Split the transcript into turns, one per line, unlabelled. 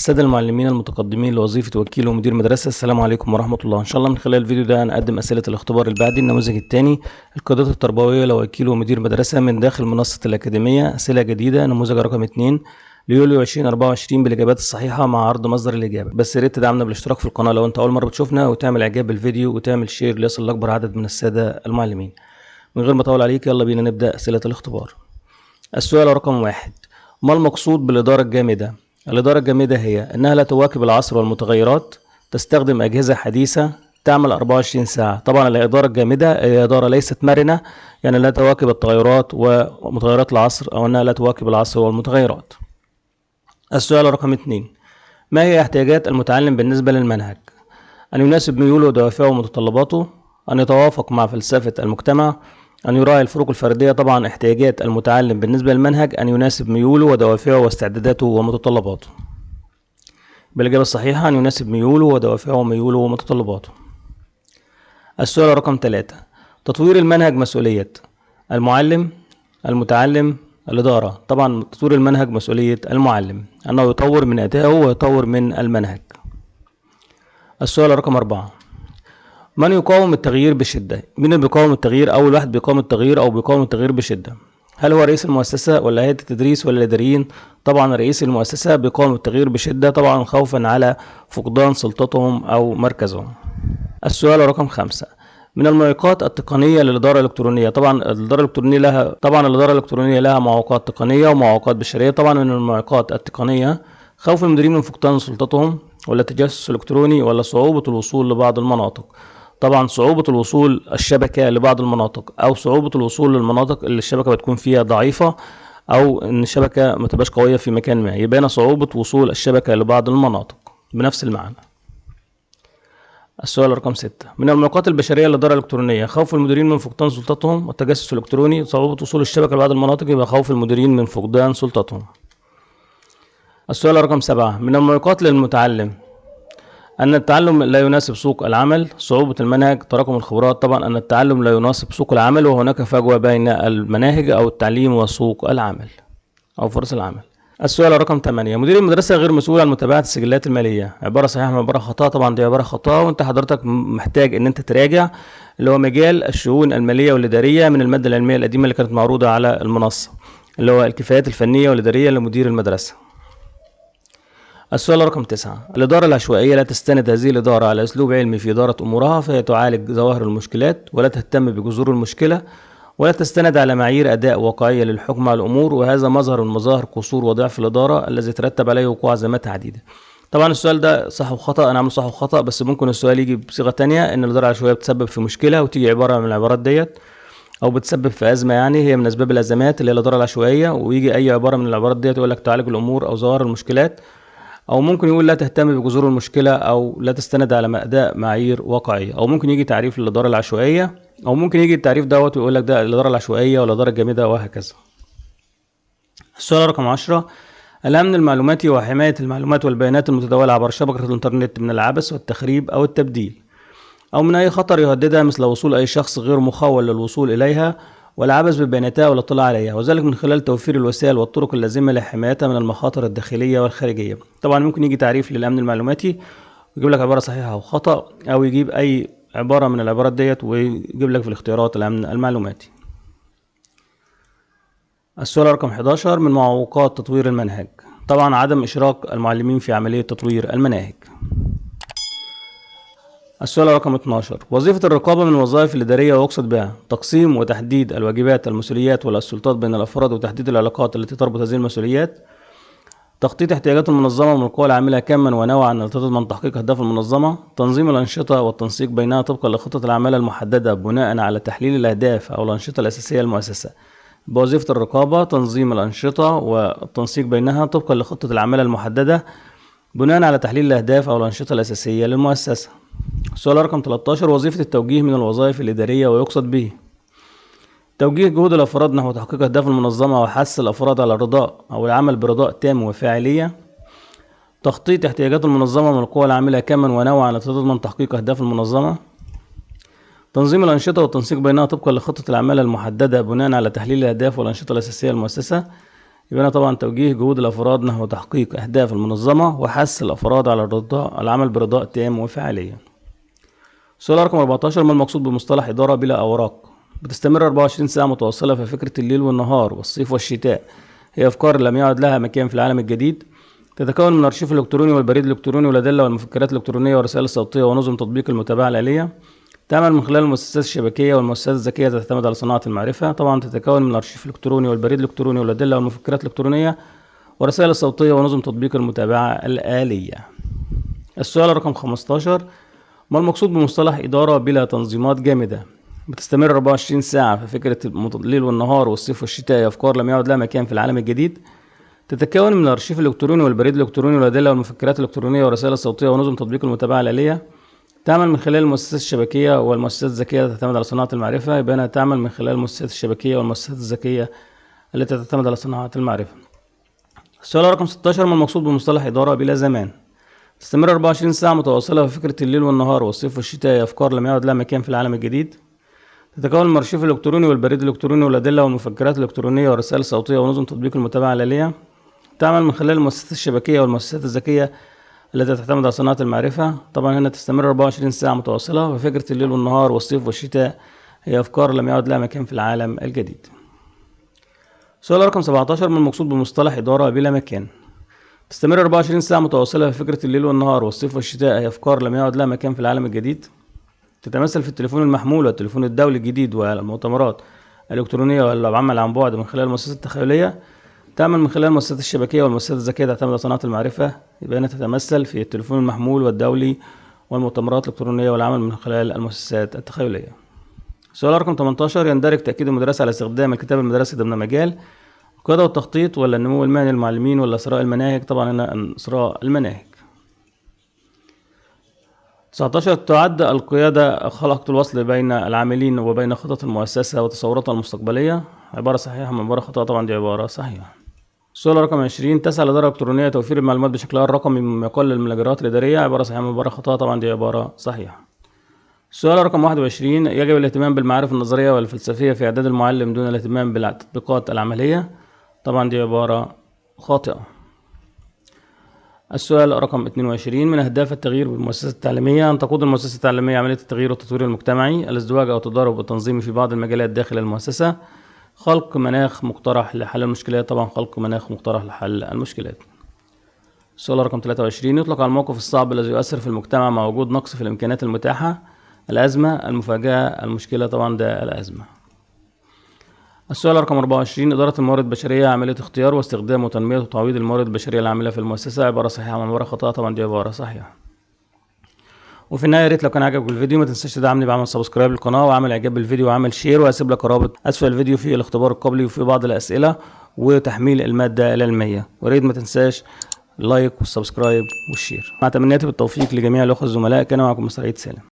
السادة المعلمين المتقدمين لوظيفة وكيل ومدير مدرسة، السلام عليكم ورحمة الله. إن شاء الله من خلال الفيديو ده هنقدم أسئلة الاختبار البعدي النموذج الثاني القيادات التربوية لوكيل ومدير مدرسة من داخل منصة الأكاديمية. أسئلة جديدة نموذج رقم 2 ليوليو 2024 بالإجابات الصحيحة مع عرض مصدر الإجابة. بس يا ريت تدعمنا بالاشتراك في القناة لو أنت أول مرة بتشوفنا، وتعمل إعجاب بالفيديو وتعمل شير ليصل لأكبر عدد من السادة المعلمين. من غير ما أطول عليك يلا بينا نبدأ أسئلة الاختبار. السؤال رقم 1: ما المقصود بالإدارة الجامدة؟ الإدارة الجامدة هي أنها لا تواكب العصر والمتغيرات، تستخدم أجهزة حديثة، تعمل 24 ساعة. طبعا الإدارة الجامدة هي إدارة ليست مرنة، يعني لا تواكب التغيرات ومتغيرات العصر، أو أنها لا تواكب العصر والمتغيرات. السؤال رقم 2: ما هي احتياجات المتعلم بالنسبة للمنهج؟ أن يناسب ميوله ودوافعه ومتطلباته، أن يتوافق مع فلسفة المجتمع، أن يراعي الفروق الفردية. طبعا احتياجات المتعلم بالنسبة للمنهج أن يناسب ميوله ودوافعه واستعداداته ومتطلباته. بالإجابة الصحيحة أن يناسب ميوله ودوافعه وميوله ومتطلباته. السؤال رقم 3: تطوير المنهج مسؤولية المعلم، المتعلم، الإدارة؟ طبعا تطوير المنهج مسؤولية المعلم، أنه يطور من أدائه ويطور من المنهج. السؤال رقم 4: من يقاوم التغيير بشدة؟ مين اللي بيقاوم التغيير؟ أول واحد بيقاوم التغيير أو بيقاوم التغيير بشدة، هل هو رئيس المؤسسة ولا هيئة التدريس ولا الإداريين؟ طبعا رئيس المؤسسة بيقاوم التغيير بشدة، طبعا خوفا على فقدان سلطتهم أو مركزهم. السؤال رقم 5: من المعوقات التقنية للإدارة الإلكترونية؟ طبعا الإدارة الإلكترونية لها معوقات تقنية ومعوقات بشرية. طبعا من المعوقات التقنية خوف المديرين من فقدان سلطتهم، ولا التجسس الإلكتروني، ولا صعوبة الوصول لبعض المناطق. طبعا صعوبة الوصول الشبكة لبعض المناطق، أو صعوبة الوصول للمناطق اللي الشبكة بتكون فيها ضعيفة، أو إن الشبكة ما تبقاش قوية في مكان ما، يبقى هنا صعوبة وصول الشبكة لبعض المناطق بنفس المعنى. السؤال رقم 6: من المعوقات البشرية للإدارة الإلكترونية خوف المديرين من فقدان سلطتهم والتجسس الإلكتروني. صعوبة وصول الشبكة لبعض المناطق يبقى خوف المديرين من فقدان سلطتهم. السؤال رقم 7: من المعوقات للمتعلم أن التعلم لا يناسب سوق العمل، صعوبة المنهج، تراكم الخبرات. طبعا أن التعلم لا يناسب سوق العمل، وهناك فجوة بين المناهج أو التعليم وسوق العمل أو فرص العمل. السؤال رقم 8: مدير المدرسة غير مسؤول عن متابعة السجلات المالية، عبارة صحيحة من عبارة خطأ؟ طبعا دي عبارة خطأ، وانت حضرتك محتاج ان انت تراجع اللي هو مجال الشؤون المالية والإدارية من المادة العلمية القديمة اللي كانت معروضة على المنصة، اللي هو الكفاءات الفنية والإدارية لمدير المدرسة. السؤال رقم 9: الإدارة العشوائية لا تستند هذه الإدارة على أسلوب علمي في إدارة أمورها، فهي تعالج ظواهر المشكلات ولا تهتم بجذور المشكلة، ولا تستند على معايير أداء واقعية للحكم على الأمور، وهذا مظهر من مظاهر قصور وضعف الإدارة الذي ترتب عليه وقوع أزمات عديدة. طبعا السؤال ده صح وخطأ، أنا عامل صح وخطأ، بس ممكن السؤال يجي بصيغة تانية إن الإدارة العشوائية بتسبب في مشكلة، وتيجي عبارة من العبارات ديت، أو بتسبب في أزمة، يعني هي من أسباب الأزمات اللي هي الإدارة العشوائية، ويجي أي عبارة من العبارات ديت يقول لك تعالج الأمور أو ظواهر المشكلات، او ممكن يقول لا تهتم بجذور المشكله، او لا تستند على اداء معايير واقعيه، او ممكن يجي تعريف للاداره العشوائيه، او ممكن يجي التعريف دوت ويقول لك ده الاداره العشوائيه ولا الاداره الجامده وهكذا. السؤال رقم 10: الامن المعلوماتي وحمايه المعلومات والبيانات المتداوله عبر شبكه الانترنت من العبث والتخريب او التبديل، او من اي خطر يهددها مثل وصول اي شخص غير مخول للوصول اليها والعبث ببياناتها والاطلاع عليها، وذلك من خلال توفير الوسائل والطرق اللازمة لحمايتها من المخاطر الداخلية والخارجية. طبعا ممكن يجي تعريف للأمن المعلوماتي ويجيب لك عبارة صحيحة أو خطأ، أو يجيب أي عبارة من العبارات ديت ويجيب لك في الاختيارات الأمن المعلوماتي. السؤال رقم 11: من معوقات تطوير المنهج؟ طبعا عدم إشراك المعلمين في عملية تطوير المناهج. السؤال رقم 12: وظيفة الرقابة من الوظائف الإدارية ويقصد بها تقسيم وتحديد الواجبات، المسؤوليات والسلطات بين الأفراد، وتحديد العلاقات التي تربط هذه المسؤوليات، تخطيط احتياجات المنظمة من القوى العاملة كما ونوعا لتضمن تحقيق أهداف المنظمة، تنظيم الأنشطة والتنسيق بينها طبقا لخطة الأعمال المحددة بناء على تحليل الأهداف أو الأنشطة الأساسية للمؤسسة. بوظيفة الرقابة تنظيم الأنشطة والتنسيق بينها طبقا لخطة الأعمال المحددة بناء على تحليل الأهداف أو الأنشطة الأساسية للمؤسسة. السؤال رقم 13: وظيفة التوجيه من الوظائف الإدارية ويقصد به توجيه جهود الأفراد نحو تحقيق أهداف المنظمة وحث الأفراد على الرضاء أو العمل برضاء تام وفاعلية، تخطيط احتياجات المنظمة من القوى العاملة كما ونوعا لتضمن تحقيق أهداف المنظمة، تنظيم الأنشطة والتنسيق بينها طبقا لخطة الأعمال المحددة بناء على تحليل الأهداف والأنشطة الأساسية للمؤسسة، يبقى هنا طبعا توجيه جهود الأفراد نحو تحقيق أهداف المنظمة وحث الأفراد على العمل برضاء تام وفعالية. سؤال رقم 14، ما المقصود بمصطلح إدارة بلا أوراق؟ بتستمر 24 ساعة متواصلة، ففكرة الليل والنهار والصيف والشتاء هي أفكار لم يعد لها مكان في العالم الجديد. تتكون من الأرشيف الإلكتروني والبريد الإلكتروني والأدلة والمفكرات الإلكترونية والرسائل الصوتية ونظم تطبيق المتابعة الآلية. تعمل من خلال المؤسسات الشبكية والمؤسسات الذكية تعتمد على صناعة المعرفة. طبعا تتكون من الأرشيف الإلكتروني والبريد الإلكتروني والأدلة والمفكرات الإلكترونية والرسائل الصوتية ونظم تطبيق المتابعة الآلية. السؤال رقم 15، ما المقصود بمصطلح إدارة بلا تنظيمات جامدة؟ بتستمر 24 ساعة، ففكرة الليل والنهار والصيف والشتاء هي أفكار لم يعد لها مكان في العالم الجديد. تتكون من الأرشيف الإلكتروني والبريد الإلكتروني والأدلة والمفكرات الإلكترونية والرسائل الصوتية ونظم تطبيق المتابعة الآلية. تعمل من خلال المؤسسات الشبكية والمؤسسات الذكية تعتمد على صناعة المعرفة. يبقى أنا تعمل من خلال المؤسسات الشبكية والمؤسسات الذكية التي تعتمد على صناعة المعرفة. السؤال رقم 16، ما المقصود بمصطلح إدارة بلا زمان؟ تستمر 24 ساعة متواصلة، ففكرة الليل والنهار والصيف والشتاء هي أفكار لم يعد لها مكان في العالم الجديد. تتكون من الأرشيف الإلكتروني والبريد الإلكتروني والأدلة والمفكرات الإلكترونية والرسائل الصوتية ونظم تطبيق المتابعة الآلية. تعمل من خلال المؤسسات الشبكية والمؤسسات الذكية التي تعتمد على صناعة المعرفة. طبعا هنا تستمر 24 ساعة متواصلة، وفكرة الليل والنهار والصيف والشتاء هي أفكار لم يعد لها مكان في العالم الجديد. سؤال رقم 17، ما المقصود بمصطلح إدارة بلا مكان؟ تستمر 24 ساعة متواصلة، فكرة الليل والنهار والصيف والشتاء هي أفكار لم يعد لها مكان في العالم الجديد. تتمثل في التليفون المحمول والتليفون الدولي الجديد والمؤتمرات الإلكترونية والعمل عن بعد من خلال المؤسسات التخيلية. تعمل من خلال المؤسسات الشبكية والمؤسسات الذكية تعتمد على صناعة المعرفة. يبقى هنا تتمثل في التليفون المحمول والدولي والمؤتمرات الإلكترونية والعمل من خلال المؤسسات التخيلية. سؤال رقم 18، يندرج تأكيد المدرسة على استخدام الكتاب المدرسي ضمن مجال القيادة والتخطيط ولا النمو المهني للمعلمين ولا إسراء المناهج؟ طبعا هنا إسراء المناهج. 19، تعد القيادة خلقة الوصل بين العاملين وبين خطط المؤسسة وتصوراتها المستقبلية. عبارة صحيحة من عبارة خطأ؟ طبعا دي عبارة صحيحة. السؤال رقم 20، تسعى الإدارة الإلكترونية توفير المعلومات بشكلها الرقمي مما يقلل من الإجراءات الإدارية. عبارة صحيحة من عبارة خطأ؟ طبعا دي عبارة صحيحة. السؤال رقم 21، يجب الاهتمام بالمعارف النظرية والفلسفية في إعداد المعلم دون الاهتمام بالتطبيقات العملية. طبعا دي عبارة خاطئة. السؤال رقم 22، من أهداف التغيير بالمؤسسة التعليمية أن تقود المؤسسة التعليمية عملية التغيير والتطوير المجتمعي، الازدواج أو التضارب والتنظيم في بعض المجالات داخل المؤسسة، خلق مناخ مقترح لحل المشكلات. طبعا خلق مناخ مقترح لحل المشكلات. السؤال رقم 23، يطلق على الموقف الصعب الذي يؤثر في المجتمع مع وجود نقص في الإمكانيات المتاحة، الأزمة، المفاجأة، المشكلة. طبعا ده الأزمة. السؤال رقم 24، إدارة الموارد البشرية عملية اختيار واستخدام وتنمية وتعويض الموارد البشرية العاملة في المؤسسة. عبارة صحيحة من عبارة خطأ؟ طبعا دي عبارة صحيحة. وفي النهاية يا ريت لو كان عجبك الفيديو ما تنساش تدعمني بعمل سبسكرايب للقناة وعمل إعجاب بالفيديو وعمل شير، وهسيب لك رابط أسفل الفيديو في الاختبار القبلي وفي بعض الأسئلة وتحميل المادة العلمية. ويا ريت ما تنساش اللايك والسبسكرايب والشير. مع تمنياتي بالتوفيق لجميع الأخوة الزملاء، كان معكم مستر عيد سالم.